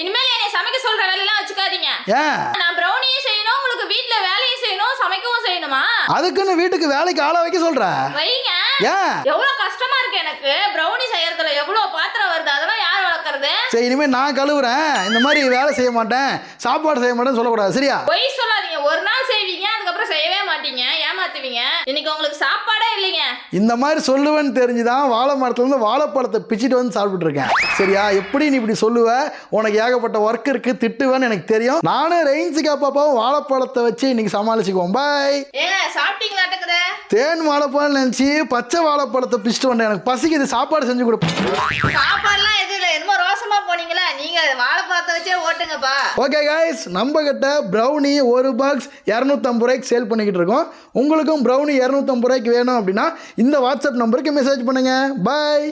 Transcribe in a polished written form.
இனிமேல் என்னை சமைக்க சொல்ற வேலையெல்லாம் வச்சுக்காதீங்க. ஏன் நான் ப்ரௌனியும் செய்யணும், உங்களுக்கு வீட்ல வேலையும் செய்யணும், சமைக்கவும் செய்யணுமா? அதுக்குன்னு வீட்டுக்கு வேலைக்கு ஆள வைக்க சொல்ற? வைங்க. ஏன் எவ்வளவு கஷ்டமா இருக்கு எனக்கு. ப்ரௌனி செய்யறதுல எவ்வளவு பாத்திரம் வருது, அதெல்லாம் யார் வளர்க்கறது? சரி இனிமே நான் கழுவுறேன், இந்த மாதிரி வேலை செய்ய மாட்டேன், சாப்பாடு செய்ய மாட்டேன்னு சொல்லக்கூடாது, சரியா? பொய் சொல்லாதீங்க. ஒரு நாள் செய்வீங்க, அதுக்கப்புறம் செய்யவே மாட்டீங்க, ஏமாத்துவீங்க. இன்னைக்கு உங்களுக்கு சாப்பாடே இல்லைங்க. இந்த மாதிரி சொல்லுவேன்னு தெரிஞ்சுதான் வாழை மரத்துலேருந்து வாழைப்பழத்தை பிச்சுட்டு வந்து சாப்பிட்டுட்டு இருக்கேன், சரியா? எப்படி நீ இப்படி சொல்லுவ? உனக்கு ஏகப்பட்ட ஒர்க் இருக்கு, திட்டுவேன்னு எனக்கு தெரியும். நானும் ரெயின்ஸுக்கா பாப்பாவும் வாழைப்பழத்தை வச்சு இன்னைக்கு சமாளிச்சுக்குவோம். பாய். ஏங்க சாப்பிட்டீங்களாட்டுக்குது? தேன் வாழைப்பழம் நினச்சி பச்சை வாழைப்பழத்தை பிச்சுட்டு வந்தேன். எனக்கு பசிக்குது, சாப்பாடு செஞ்சு கொடு. சாப்பாடுலாம் எதுவும் இல்லை, என்னமோ ரோசமா போனீங்களா? நீங்க வாழைப்பழத்தை வச்சே ஓட்டுங்கப்பா. ஓகே கைஸ், நம்ம கிட்ட ப்ரௌனி ஒரு பாக்ஸ் 250 ரூபாய்க்கு சேல் பண்ணிக்கிட்டு இருக்கோம். உங்களுக்கும் ப்ரௌனி 250 ரூபாய்க்கு வேணும் அப்படின்னா இந்த வாட்ஸ்அப் நம்பருக்கு மெசேஜ் பண்ணுங்க. பாய்.